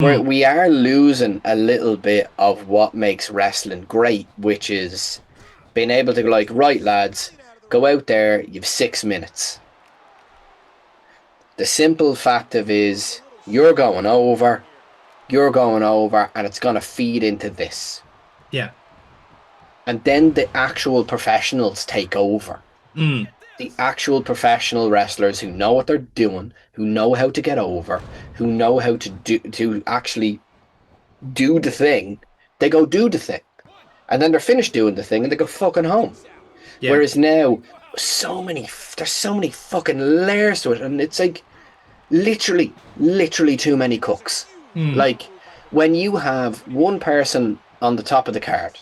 Mm. We are losing a little bit of what makes wrestling great, which is being able to go like, right, lads, go out there, you've 6 minutes. The simple fact of is you're going over, and it's gonna feed into this. Yeah. And then the actual professionals take over. Mm. The actual professional wrestlers who know what they're doing, who know how to get over, who know how to actually do the thing, they go do the thing. And then they're finished doing the thing and they go fucking home. Yeah. Whereas now, there's so many fucking layers to it, and it's like literally too many cooks. Mm. Like when you have one person on the top of the card,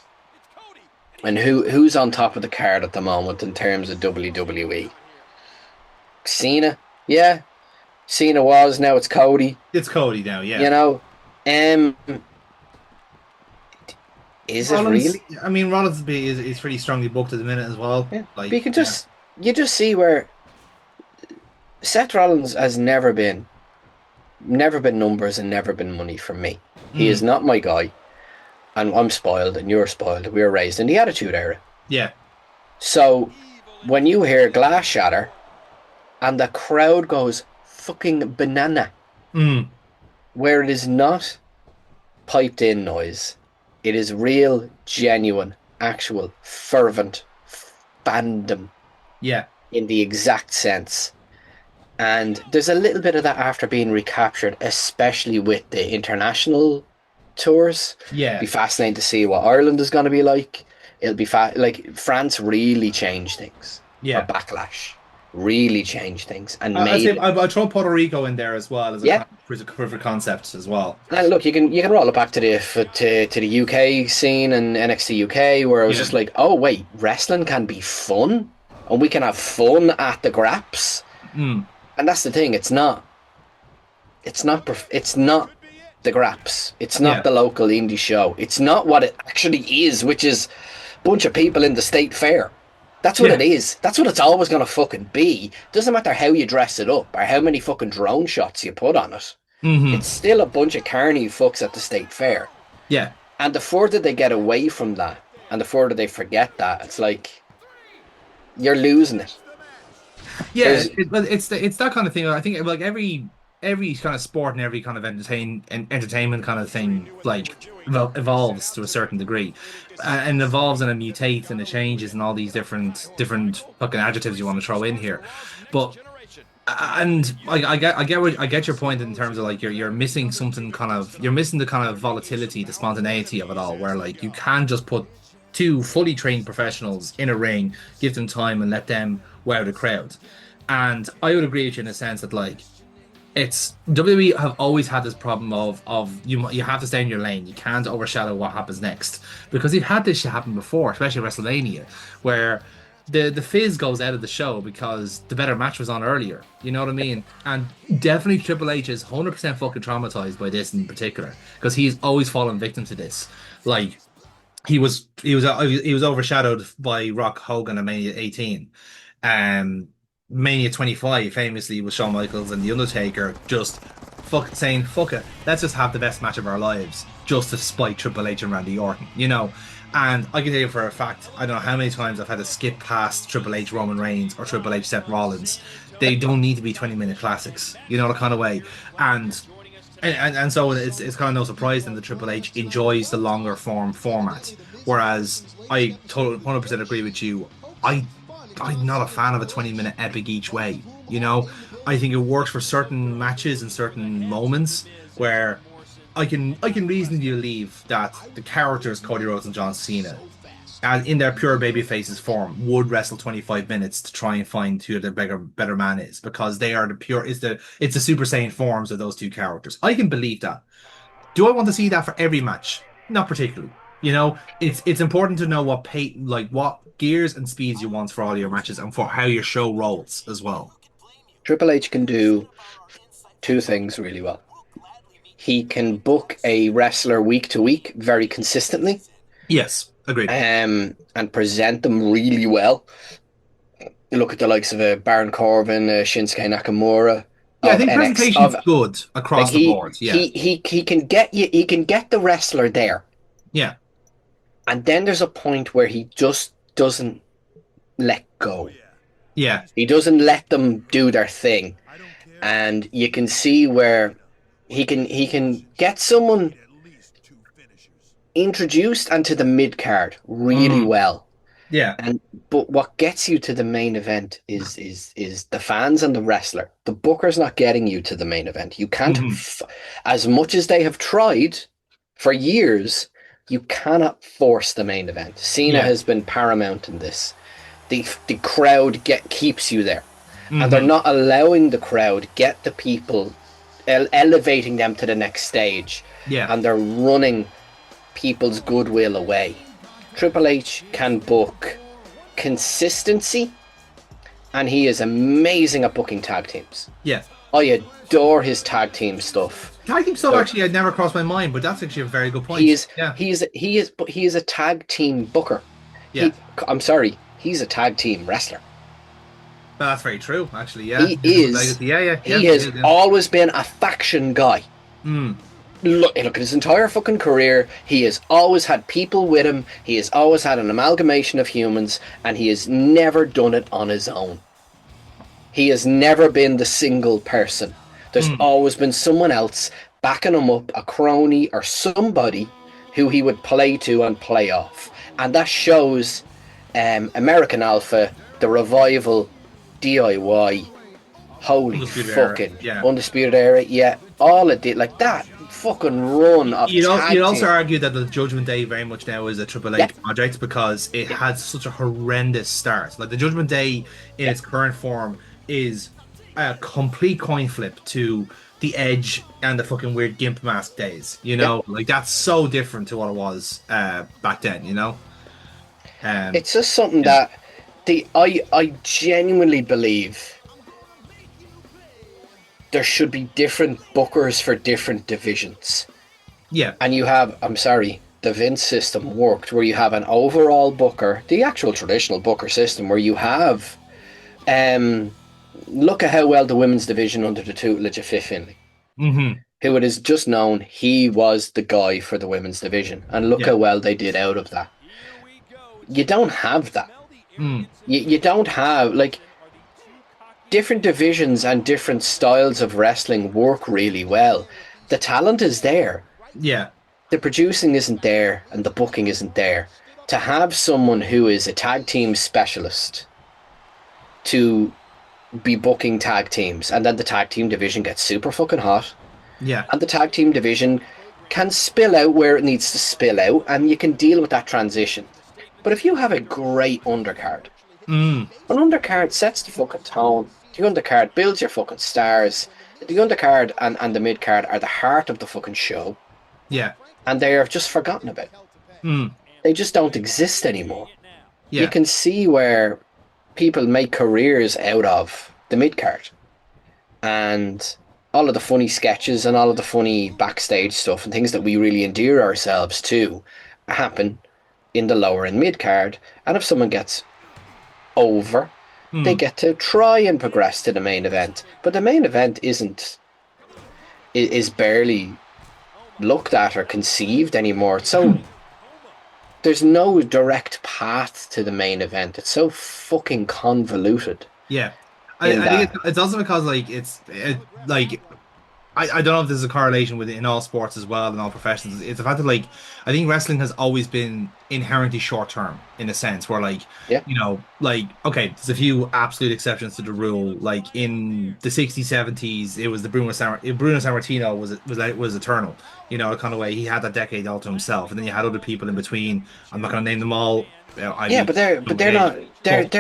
and who's on top of the card at the moment in terms of WWE? Cena, yeah, Cena was, now it's Cody. It's Cody now, You yeah. know, um, is it Rollins, really? I mean, Rollins is pretty strongly booked at the minute as well. Yeah, but Like, yeah. you just see where Seth Rollins has never been numbers and never been money for me. He is Mm. not my guy, and I'm spoiled, and you're spoiled. We were raised in the Attitude Era, Yeah. so when you hear glass shatter and the crowd goes fucking banana, Mm. where it is not piped in noise, it is real, genuine, actual, fervent fandom Yeah. in the exact sense. And there's a little bit of that after being recaptured, especially with the international tours. Be Yeah. fascinating to see what Ireland is going to be like. It'll be like France really changed things, or Yeah. Backlash really changed things and I'd say made it. I'd throw Puerto Rico in there as well as a Yeah, proof of concept as well. and look, you can roll it back to the UK scene and NXT UK, where it was Yeah. just like, oh wait, wrestling can be fun, and we can have fun at the graps. Mm. And that's the thing. It's not the graps. It's not Yeah. the local indie show. It's not what it actually is, which is a bunch of people in the state fair. That's what it Yeah. is. That's what it's always gonna fucking be. Doesn't matter how you dress it up or how many fucking drone shots you put on it. Hmm. It's still a bunch of carny fucks at the state fair. Yeah. And the further they get away from that, and the further they forget that, it's like you're losing it. Yeah, There's but it's that kind of thing. I think like every kind of sport and every kind of entertainment kind of thing like evolves to a certain degree, and evolves and it mutates and it changes and all these different fucking adjectives you want to throw in here, but. And I get your point in terms of like you're missing something kind of you're missing the kind of volatility, the spontaneity of it all, where like you can just put two fully trained professionals in a ring, give them time and let them wow the crowd. And I would agree with you in a sense that like it's WWE have always had this problem of you have to stay in your lane. You can't overshadow what happens next because you've had this shit happen before, especially WrestleMania, where the fizz goes out of the show because the better match was on earlier. You know what I mean? And definitely Triple H is 100% fucking traumatized by this in particular because he's always fallen victim to this. Like he was overshadowed by Rock Hogan at Mania 18. Mania 25 famously with Shawn Michaels and The Undertaker just saying fuck it, let's just have the best match of our lives just to spite Triple H and Randy Orton, you know. And I can tell you for a fact, I don't know how many times I've had to skip past Triple H Roman Reigns or Triple H Seth Rollins. They don't need to be 20-minute classics, you know, the kind of way. And and so it's kind of no surprise then that Triple H enjoys the longer format. Whereas I totally 100% agree with you. I I'm not a fan of a 20-minute epic each way. You know, I think it works for certain matches and certain moments where I can reasonably believe that the characters Cody Rhodes and John Cena, and in their pure baby faces form, would wrestle 25 minutes to try and find who the better man is because they are the pure it's the Super Saiyan forms of those two characters. I can believe that. Do I want to see that for every match? Not particularly. You know, it's important to know what gears and speeds you want for all your matches and for how your show rolls as well. Triple H can do two things really well. He can book a wrestler week to week very consistently, Yes, agreed. and present them really well. You look at the likes of Baron Corbin, Shinsuke Nakamura. Yeah, I of think NXT presentation's of good like across the board. Yeah. he can get you, he can get the wrestler there, Yeah. and then there's a point where he just doesn't let go. Yeah. He doesn't let them do their thing, and you can see where he can get someone introduced into the mid card really Mm. well. Yeah. And but what gets you to the main event is the fans and the wrestler. The booker's not getting you to the main event. You can't, Hmm. as much as they have tried for years, you cannot force the main event. Cena Yeah. has been paramount in this. The crowd keeps you there, and they're Hmm. not allowing the crowd get the people, elevating them to the next stage, Yeah. and they're running people's goodwill away. Triple H can book consistency, and he is amazing at booking tag teams. Yeah. I adore his tag team stuff. Tag team stuff So actually had never crossed my mind, but that's actually a very good he point. is Yeah. he is a tag team booker. Yeah. I'm sorry, he's a tag team wrestler. Well, that's very true, actually. Yeah. He His is legacy. Yeah. Yeah. Yeah. he has Yeah. always been a faction guy. Mm. Look at his entire fucking career. He has always had people with him. He has always had an amalgamation of humans, and he has never done it on his own. He has never been the single person. There's Mm. always been someone else backing him up, a crony or somebody who he would play to and play off. And that shows American Alpha, the Revival, DIY, holy Undisputed Era. fucking Yeah. Undisputed Era, yeah, all it did, like that fucking run of You'd tag also team. argue that the Judgment Day very much now is a Triple Yeah, H project because it yeah, had such a horrendous start. Like the Judgment Day in yeah, its current form is a complete coin flip to the Edge and the fucking weird gimp mask days. You yeah. know, like that's so different to what it was back then. You know, um, It's just something yeah, that I genuinely believe there should be different bookers for different divisions. yeah, And you have, I'm sorry, the Vince system worked where you have an overall booker, the actual traditional booker system, where you have, um, look at how well the women's division under the tutelage of Fit Finlay, hmm, who it is just known he was the guy for the women's division. And look yeah, how well they did out of that. You don't have that. mm, You don't have, like, different divisions and different styles of wrestling work really well. The talent is there. yeah, The producing isn't there and the booking isn't there. To have someone who is a tag team specialist to be booking tag teams, and then the tag team division gets super fucking hot, yeah, and the tag team division can spill out where it needs to spill out, and you can deal with that transition. But if you have a great undercard, mm, an undercard sets the fucking tone. The undercard builds your fucking stars. The undercard and the midcard are the heart of the fucking show, yeah, and they are just forgotten about. mm, They just don't exist anymore. You yeah, can see where people make careers out of the midcard, and all of the funny sketches and all of the funny backstage stuff and things that we really endear ourselves to happen in the lower and mid card. And if someone gets over, they mm, get to try and progress to the main event. But the main event is barely looked at or conceived anymore. So there's no direct path to the main event. It's so fucking convoluted yeah. in I think that. it's also because like like I don't know if there's a correlation with it in all sports as well in all professions. It's the fact that like I think wrestling has always been inherently short term in a sense where like Yeah, like okay, there's a few absolute exceptions to the rule. Like in the 60s, 70s, it was the Bruno Sammartino was eternal. The kind of way he had that decade all to himself, and then you had other people in between. I'm not going to name them all. I'd yeah, be but they're okay, not but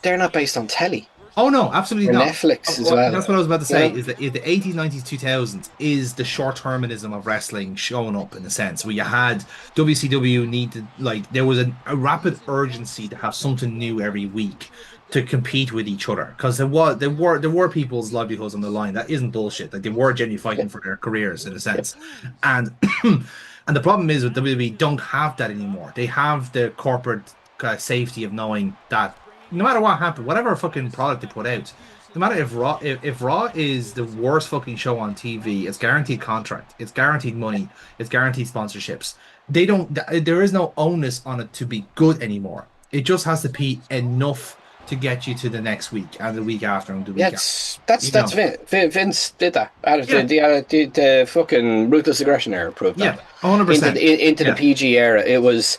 they're not based on telly oh no, absolutely or not. Netflix as well. That's what I was about to You say. know? Is that in the 80s, 90s, 2000s is the short-termism of wrestling showing up in a sense where you had WCW needed like there was a rapid urgency to have something new every week to compete with each other because there were people's livelihoods on the line. That isn't bullshit. Like they were genuinely Yeah, fighting for their careers in a yeah, sense, and and the problem is with WWE don't have that anymore. They have the corporate safety of knowing that no matter what happened, whatever fucking product they put out, no matter if Raw is the worst fucking show on TV, it's guaranteed contract, it's guaranteed money, it's guaranteed sponsorships. They don't. There is no onus on it to be good anymore. It just has to be enough to get you to the next week and the week after and the Yeah, week after. You that's know. Vince did that. Yeah. The fucking ruthless aggression era proved Yeah. that. Into 100%. the Yeah. PG era, it was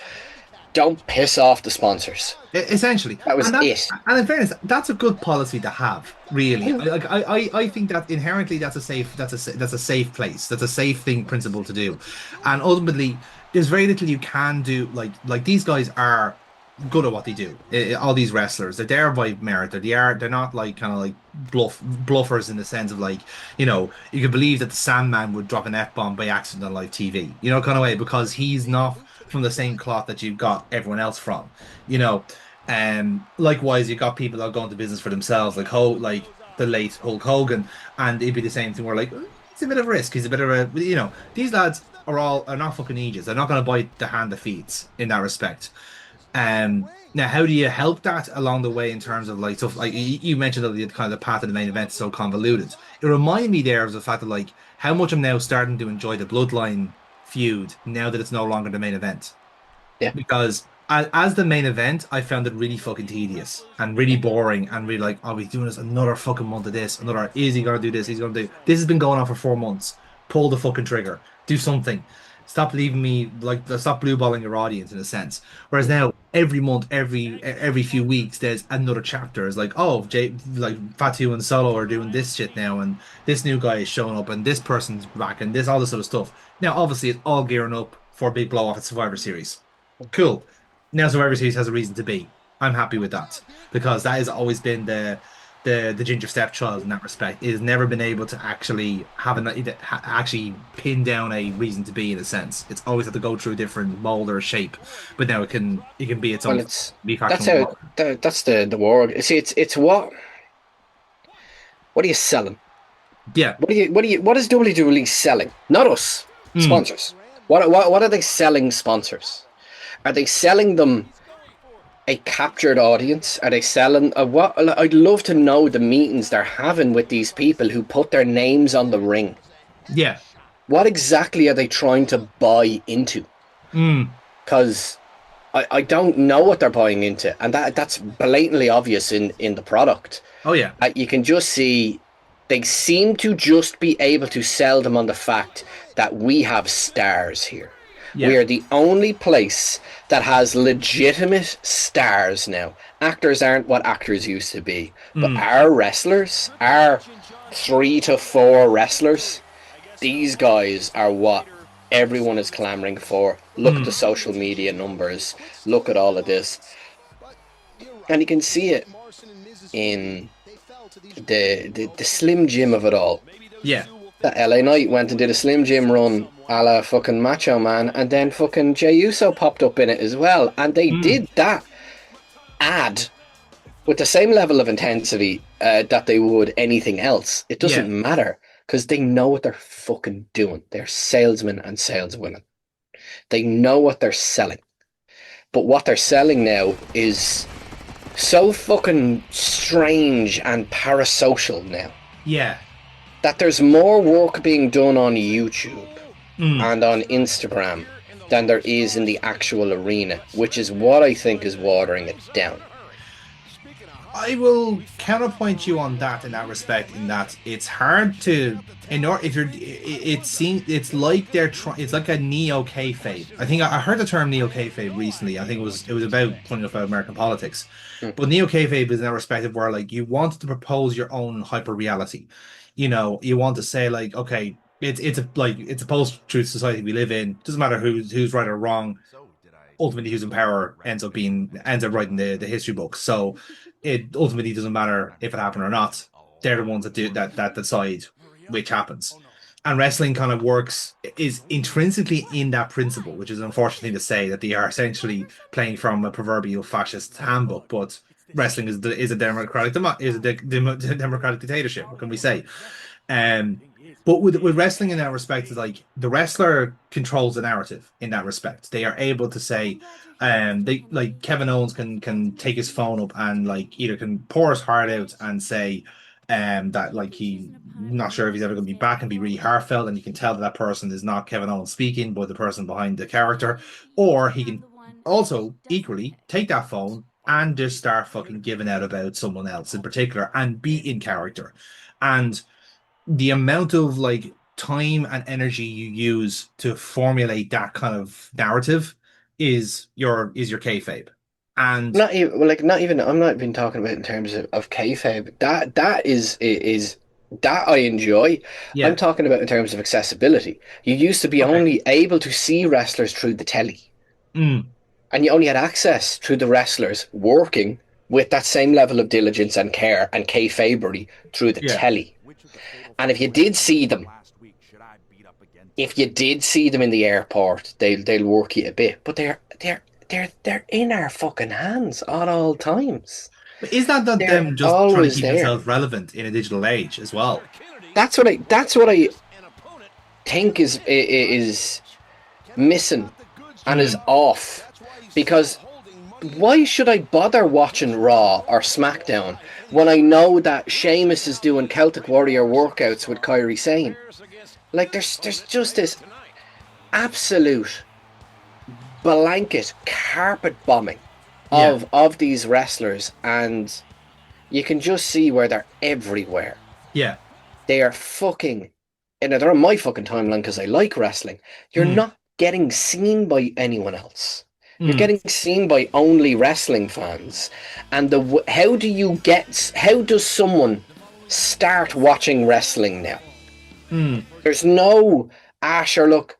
don't piss off the sponsors. Essentially, That was and that, it. and in fairness, that's a good policy to have. Really, I think that inherently that's a safe place. That's a safe thing principle to do, and ultimately, there's very little you can do. Like these guys are good at what they do. All these wrestlers, they're there by merit. They're not like kind of like bluffers in the sense of like you can believe that the Sandman would drop an F-bomb by accident on live TV. Kind of way because he's not from the same cloth that you've got everyone else from. You know. Likewise, you got people that go into business for themselves, like the late Hulk Hogan, and it'd be the same thing. We're like, it's a bit of a risk. He's a bit of a, these lads are not fucking idiots. They're not going to bite the hand that feeds in that respect. Now, how do you help that along the way in terms of like stuff like you mentioned that the kind of the path of the main event is so convoluted. It reminded me there of the fact that like how much I'm now starting to enjoy the Bloodline feud now that it's no longer the main event Yeah. because as the main event, I found it really fucking tedious and really boring and really like, are we doing this another fucking month of this? Another, is he gonna do this? He's gonna do this has been going on for 4 months. Pull the fucking trigger. Do something. Stop leaving me like stop blue balling your audience in a sense. Whereas now every month, every few weeks, there's another chapter. It's like, oh, Fatu and Solo are doing this shit now, and this new guy is showing up, and this person's back, and this all this sort of stuff. Now, obviously, it's all gearing up for a big blow off at Survivor Series. Cool. Now Survivor Series has a reason to be. I'm happy with that because that has always been the ginger stepchild in that respect. It has never been able to actually actually pin down a reason to be in a sense. It's always had to go through a different mold or shape, but now it can be its Well, own it's be that's factional. how that's the war. See, it's what are you selling? Yeah. What is WWE selling? Not us, Mm. sponsors. What are they selling sponsors? Are they selling them a captured audience? Are they selling a what? I'd love to know the meetings they're having with these people who put their names on the ring. Yeah. What exactly are they trying to buy into? Mm. Because I don't know what they're buying into, and that's blatantly obvious in the product. Oh yeah. You can just see they seem to just be able to sell them on the fact that we have stars here. We Yeah. are the only place that has legitimate stars now. Actors aren't what actors used to be, but Mm. our wrestlers, our 3 to 4 wrestlers, these guys are what everyone is clamoring for. Look at the Mm. social media numbers. Look at all of this. And you can see it in the Slim Jim of it all. Yeah. That LA Knight went and did a Slim Jim run a la fucking Macho Man, and then fucking Jey Uso popped up in it as well. And they Mm. did that ad with the same level of intensity that they would anything else. It doesn't Yeah. matter because they know what they're fucking doing. They're salesmen and saleswomen. They know what they're selling. But what they're selling now is so fucking strange and parasocial now Yeah. that there's more work being done on YouTube Mm. and on Instagram than there is in the actual arena, which is what I think is watering it down. I will counterpoint you on that in that respect, in that it's hard to, in order if you're, it seems it's like they're trying, it's like a neo kayfabe. I think I heard the term neo kayfabe recently. I think it was about funny enough about American politics, Hmm. but neo kayfabe is in that respect of where like you want to propose your own hyper reality. You want to say like, okay, it's a post truth society we live in. Doesn't matter who's right or wrong, ultimately who's in power ends up writing the history books. So it ultimately doesn't matter if it happened or not. They're the ones that do that decide which happens. And wrestling kind of works is intrinsically in that principle, which is an unfortunate thing to say that they are essentially playing from a proverbial fascist handbook. But wrestling is a democratic dictatorship. What can we say? Um, but with wrestling in that respect, is like the wrestler controls the narrative in that respect. They are able to say, they like Kevin Owens can take his phone up and like either can pour his heart out and say, that like he not sure if he's ever going to be back and be really heartfelt, and you can tell that that person is not Kevin Owens speaking, but the person behind the character. Or he can also equally take that phone and just start fucking giving out about someone else in particular and be in character. And the amount of like time and energy you use to formulate that kind of narrative is your kayfabe. And Not even, well, like, not even, I'm not even talking about in terms of kayfabe. That is that I enjoy. I'm yeah, talking about in terms of accessibility. You used to be okay. only able to see wrestlers through the telly, Mm, and you only had access through the wrestlers working with that same level of diligence and care and kayfabery through the yeah, telly. And if you did see them in the airport, they'll work you a bit, but they're in our fucking hands at all times. but is that not They're them just trying to always keep there. themselves relevant in a digital age as well? That's what I think is missing and is Mm, off, because why should I bother watching Raw or SmackDown when I know that Sheamus is doing Celtic Warrior workouts with Kyrie Sane? Like, there's just this absolute blanket carpet bombing yeah, of these wrestlers, and you can just see where they're everywhere. yeah. They are fucking, and they're on my fucking timeline because I like wrestling. You're Mm, not getting seen by anyone else. You're mm, getting seen by only wrestling fans. And how does someone start watching wrestling now? mm. There's no, sure, look,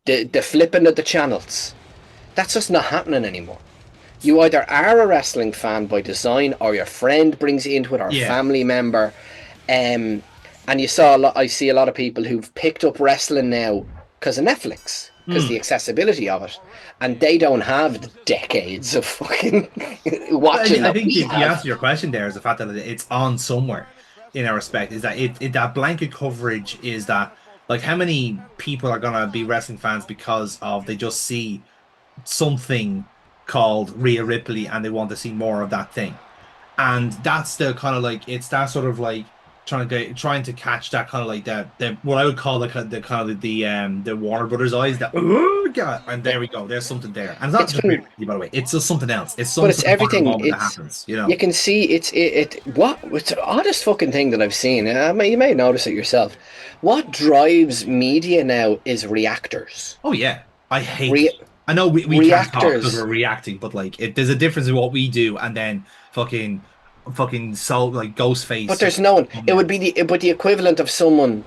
the flipping of the channels. That's just not happening anymore. You either are a wrestling fan by design, or your friend brings you into it, or a Yeah. family member. Um, and you saw a lot. I see a lot of people who've picked up wrestling now because of Netflix, because Mm. the accessibility of it, and they don't have the decades of fucking But watching I that think we the answer have. to your question there is the fact that it's on somewhere in our respect is that that blanket coverage is that like how many people are gonna be wrestling fans because of they just see something called Rhea Ripley and they want to see more of that thing. And that's the kind of like it's that sort of like trying to catch that kind of like the what I would call the kind of the Warner Brothers eyes that oh god, and there we go, there's something there, and it's not It's just been, by the way, it's just something else, it's but some it's sort of viral everything. moment that happens, you You know. can see it's the oddest fucking thing that I've seen. You may notice it yourself. What drives media now is reactors. Oh yeah, I hate it. Re- I know we can't talk because we're reactors. reacting, but like there's a difference in what we do and then fucking so like But Ghostface there's no one. It would be comments. the equivalent of someone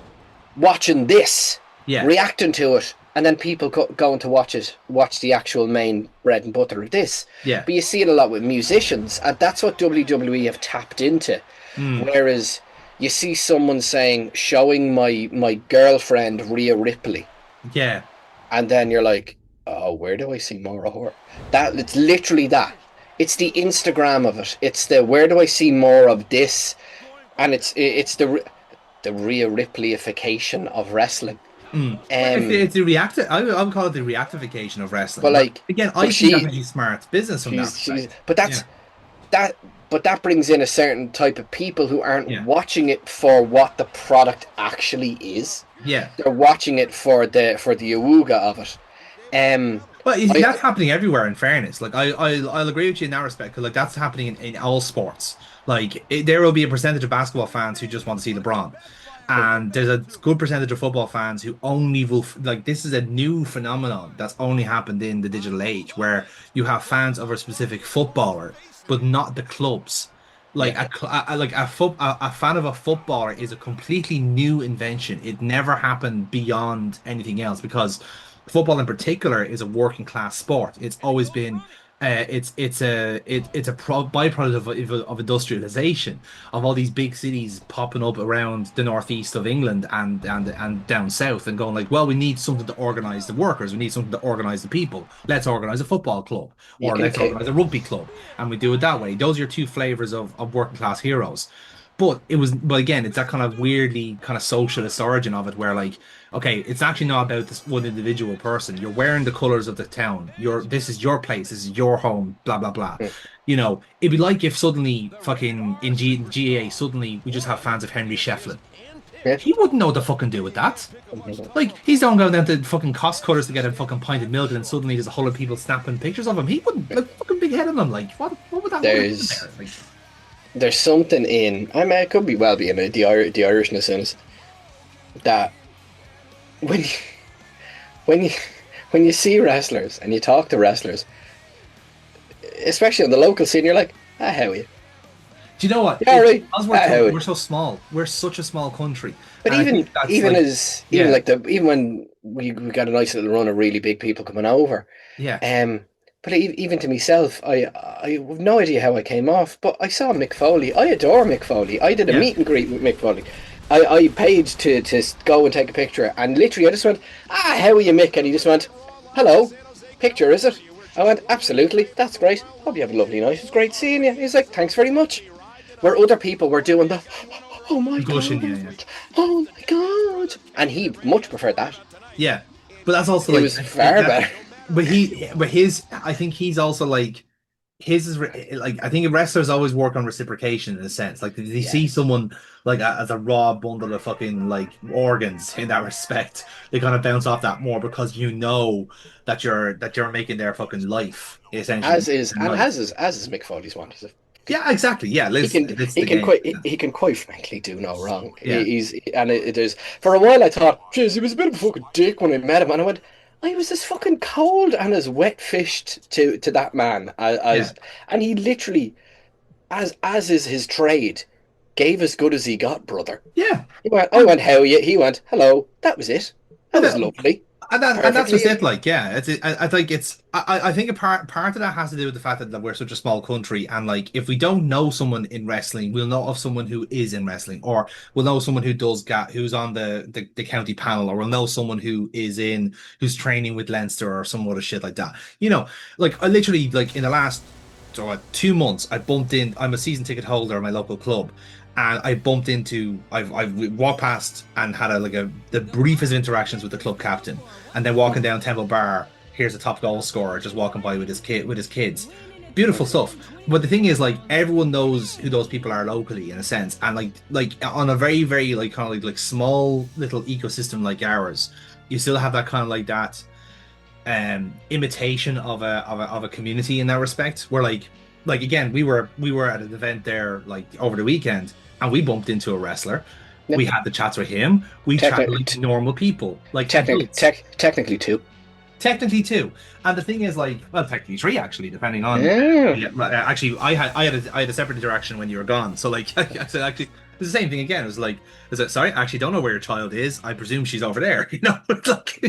watching this, Yeah, reacting to it, and then people going to watch the actual main bread and butter of this. yeah. But you see it a lot with musicians, and that's what WWE have tapped into. Mm, Whereas you see someone saying, showing my girlfriend Rhea Ripley, yeah. and then you're like, oh, where do I see more of her? That it's literally that. It's the Instagram of it. It's the where do I see more of this? And it's the Rhea Ripley-ification of wrestling. Mm. Well, Um, it's the reactive. I would call it the reactification of but wrestling. But like, again, I but see that she as a smart business from that she's perspective. but Yeah, that but that brings in a certain type of people who aren't yeah, watching it for what the product actually is. yeah. They're watching it for the awooga of it. Well, you see, I that's happening everywhere. In fairness, like I'll agree with you in that respect because like that's happening in all sports. Like there will be a percentage of basketball fans who just want to see LeBron, and there's a good percentage of football fans who only will like this is a new phenomenon that's only happened in the digital age where you have fans of a specific footballer, but not the clubs. Like yeah. a fan of a footballer is a completely new invention. It never happened beyond anything else because football in particular is a working class sport. It's always been it's a byproduct of industrialization of all these big cities popping up around the northeast of England and down south and going like, well, we need something to organize the workers, we need something to organize the people. Let's organize a football club You or can let's organize a rugby club, and we do it that way. Those are your two flavors of working class heroes. But it was, but again, it's that kind of weirdly kind of socialist origin of it, where like, okay, it's actually not about this one individual person. You're wearing the colors of the town. This is your place. This is your home. Blah blah blah. Mm. It'd be like if suddenly fucking in GAA suddenly we just have fans of Henry Shefflin. Yeah. He wouldn't know what to fucking do with that. Like, he's not going down to fucking cost cutters to get a fucking pint of milk, and suddenly there's a whole lot of people snapping pictures of him. He wouldn't, like, fucking big head on them. Like, what would that There's like, there's something in, I mean, it could be well be in it, the Irishness in it, that when you, when you when you see wrestlers and you talk to wrestlers, especially on the local scene, you're like, how are you? Do you know what? Yeah, right. Because we're so small. We're such a small country. But And I even think that's even like, as even yeah, like even when we got a nice little run of really big people coming over, yeah, but even to myself, I have no idea how I came off, but I saw Mick Foley. I adore Mick Foley. I did a yeah. meet and greet with Mick Foley. I paid to go and take a picture, and literally I just went, how are you, Mick? And he just went, hello, picture, is it? I went, absolutely, that's great. Hope you have a lovely night. It's great seeing you. He's like, thanks very much. Where other people were doing the, oh my Gushing, god, yeah. oh my god, and he much preferred that. Yeah. But that's also It like was far better. But I think he's also like his is like I think wrestlers always work on reciprocation in a sense. Like if they see Yes. someone like as a raw bundle of fucking like organs in that respect, they kind of bounce off that more because that you're making their fucking life essentially. As is Mick Foley's one. Yeah, exactly. Yeah, He can it's he the can game. quite frankly do no wrong. Yeah, He's and there's for a while I thought, jeez, he was a bit of a fucking dick when I met him, and I went, I was as fucking cold and as wet fished to that man yeah, and he literally, as is his trade, gave as good as he got, brother. yeah. I went, how are you? He went, hello. That was it. That And was that, lovely. and that's just Perfectly. it. Like, yeah, I think I think a part of that has to do with the fact that we're such a small country, and like, if we don't know someone in wrestling, we'll know of someone who is in wrestling, or we'll know someone who's on the county panel, or we'll know someone who's training with Leinster or some other shit like that. Like I literally like in the last 2 months, I bumped in. I'm a season ticket holder at my local club, and I bumped into. I've walked past and had the briefest interactions with the club captain, and then walking down Temple Bar. Here's a top goal scorer just walking by with his kids. Beautiful stuff. But the thing is, like, everyone knows who those people are locally in a sense, and like on a very very like kind of like small little ecosystem like ours, you still have that kind of like that imitation of a community in that respect where like again we were at an event there like over the weekend, and we bumped into a wrestler. Yeah. We had the chats with him. We chatted like normal people, like Technically two. technically two. And the thing is, like, well, technically three actually, depending on. Yeah. Yeah, actually, I had a separate interaction when you were gone. So like, I said actually. It's the same thing again. It was like, sorry, I actually don't know where your child is. I presume she's over there. It's like,